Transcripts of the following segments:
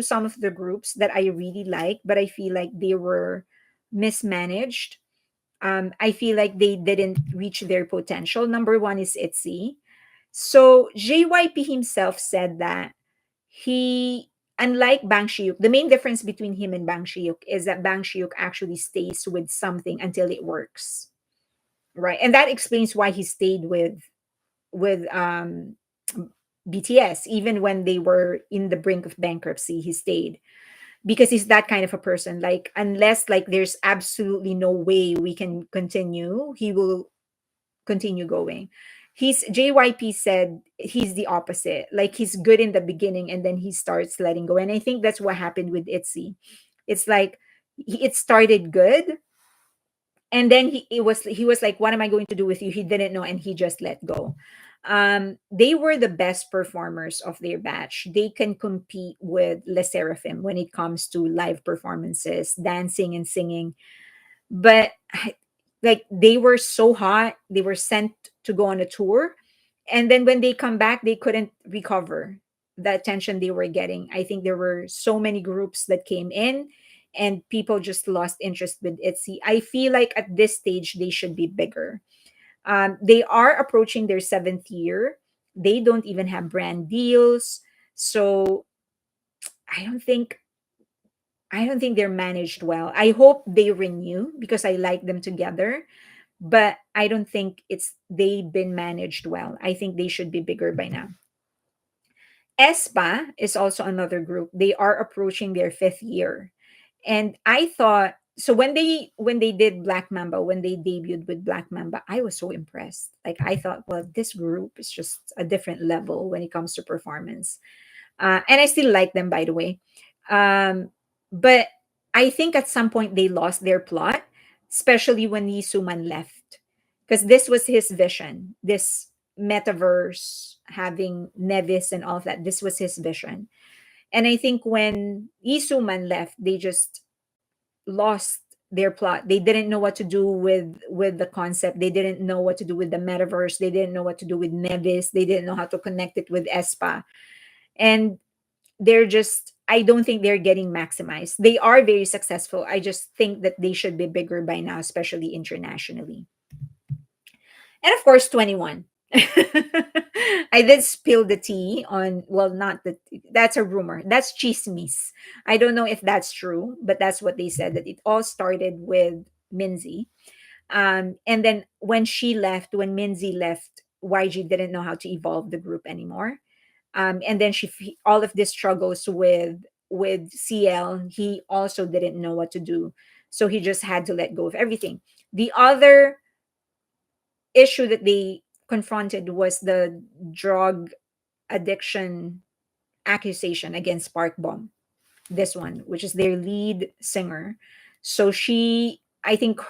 some of the groups that I really like, but I feel like they were mismanaged. I feel like they didn't reach their potential. Number one is Itzy. So JYP himself said that he, unlike Bang Shiyuk, the main difference between him and Bang Shiyuk is that Bang Shiyuk actually stays with something until it works, right? And that explains why he stayed with BTS even when they were in the brink of bankruptcy. He stayed because he's that kind of a person. Like unless like there's absolutely no way we can continue, he will continue going. He's JYP said he's the opposite. Like he's good in the beginning and then he starts letting go. And I think that's what happened with Itzy. It's like it started good and then he was like, what am I going to do with you? He didn't know and he just let go. They were the best performers of their batch. They can compete with Le Seraphim when it comes to live performances, dancing and singing. But like they were so hot, they were sent to go on a tour, and then when they come back they couldn't recover the attention they were getting. I think there were so many groups that came in and people just lost interest with Itzy. I feel like at this stage they should be bigger. They are approaching their seventh year. They don't even have brand deals. So i don't think I don't think they're managed well. I hope they renew because I like them together, but I don't think it's they've been managed well. I think they should be bigger by now. Aespa is also another group. They are approaching their fifth year. And I thought so when they did Black Mamba, when they debuted with Black Mamba, I was so impressed. Like I thought, well, this group is just a different level when it comes to performance. And I still like them, by the way. But I think at some point they lost their plot, especially when Lee Suman left, because this was his vision. This metaverse, having Nevis and all of that. This was his vision. And I think when Lee Suman left, they just lost their plot. They didn't know what to do with the concept. They didn't know what to do with the metaverse. They didn't know what to do with Nevis. They didn't know how to connect it with Espa. And they're just I don't think they're getting maximized. They are very successful. I just think that they should be bigger by now, especially internationally. And of course 21. I did spill the tea on, well, not the that's a rumor. That's chismis. I don't know if that's true, but that's what they said, that it all started with Minzy. And then when Minzy left, YG didn't know how to evolve the group anymore. And then all of this struggles with CL, he also didn't know what to do, so he just had to let go of everything. The other issue that they confronted was the drug addiction accusation against Spark Bomb, this one, which is their lead singer. So I think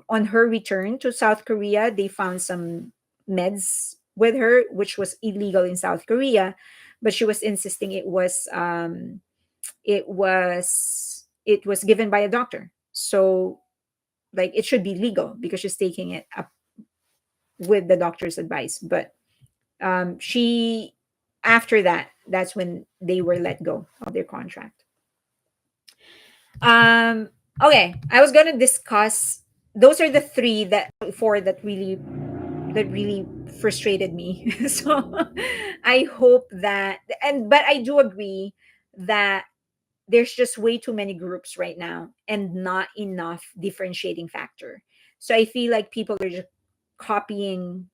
on her return to South Korea, they found some meds with her, which was illegal in South Korea, but she was insisting it was given by a doctor. So like it should be legal because she's taking it up with the doctor's advice. But she after that, that's when they were let go of their contract. Um, okay, I was gonna discuss. Those are the four that really frustrated me. So I hope that, but I do agree that there's just way too many groups right now and not enough differentiating factor. So I feel like people are just copying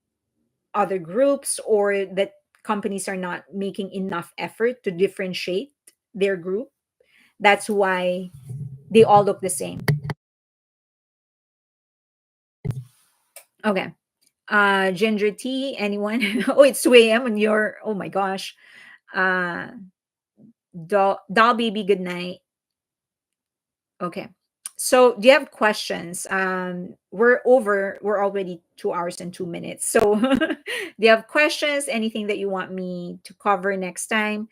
other groups, or that companies are not making enough effort to differentiate their group. That's why they all look the same. Okay. Ginger tea, anyone? Oh, it's 2 a.m. and you're, oh my gosh. Uh, doll baby, good night. Okay. So do you have questions? We're already 2 hours and 2 minutes. So do you have questions? Anything that you want me to cover next time?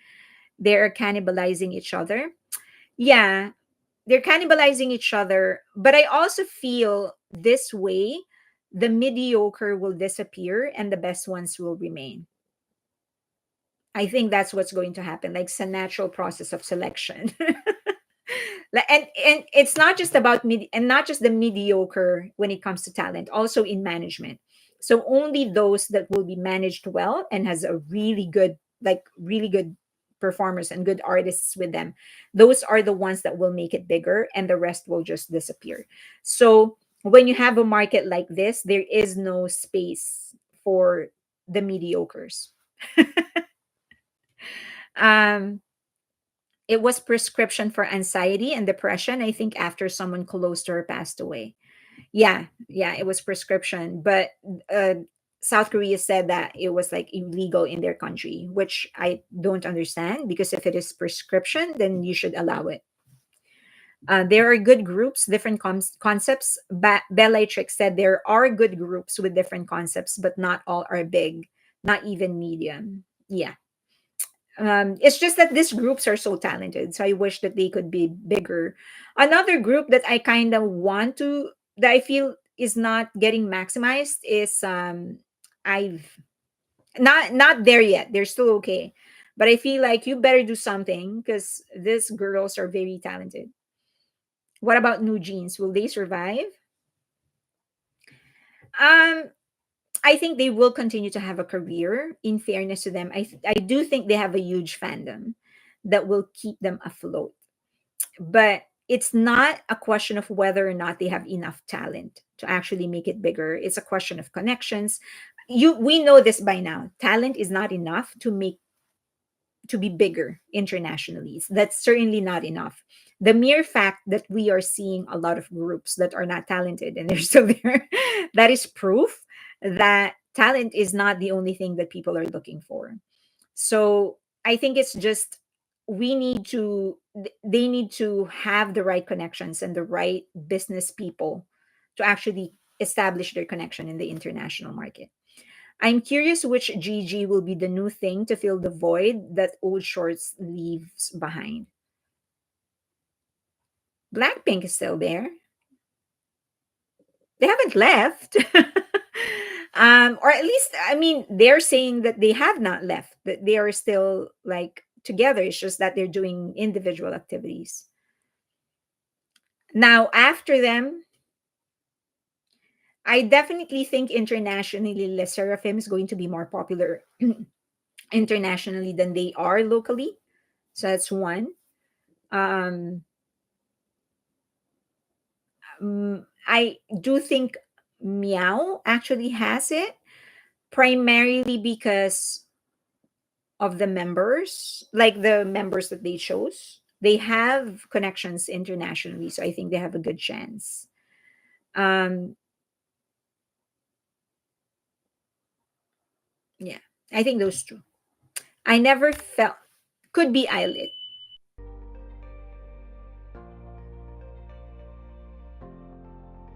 They're cannibalizing each other. Yeah, they're cannibalizing each other. But I also feel this way, the mediocre will disappear and the best ones will remain. I think that's what's going to happen. Like it's a natural process of selection. And it's not just about and not just the mediocre when it comes to talent, also in management. So only those that will be managed well and has a really good, like really good performers and good artists with them, those are the ones that will make it bigger, and the rest will just disappear. So when you have a market like this, there is no space for the mediocres. um it was prescription for anxiety and depression, I think, after someone close to her passed away. Yeah, yeah, it was prescription, but uh South Korea said that it was like illegal in their country, which I don't understand, because if it is prescription, then you should allow it. There are good groups, different concepts. Bellatrix said there are good groups with different concepts, but not all are big, not even medium. Yeah. It's just that these groups are so talented, so I wish that they could be bigger. Another group that I kind of want to, that I feel is not getting maximized is I've not there yet, they're still okay, but I feel like you better do something because these girls are very talented. What about New Jeans? Will they survive? um I think they will continue to have a career. In fairness to them, I do think they have a huge fandom that will keep them afloat. But it's not a question of whether or not they have enough talent to actually make it bigger. It's a question of connections. We know this by now. Talent is not enough to be bigger internationally. That's certainly not enough. The mere fact that we are seeing a lot of groups that are not talented and they're still there, that is proof that talent is not the only thing that people are looking for. So I think it's just, they need to have the right connections and the right business people to actually establish their connection in the international market. I'm curious which GG will be the new thing to fill the void that old shorts leaves behind. Blackpink is still there. They haven't left. Or at least, I mean, they're saying that they have not left, that they are still like together. It's just that they're doing individual activities. Now, after them, I definitely think internationally, Le Seraphim is going to be more popular internationally than they are locally. So that's one. Um, I do think Meow actually has it, primarily because of the members, like the members that they chose. They have connections internationally, so I think they have a good chance. Um, yeah, I think those two. I never felt, could be Eyelid.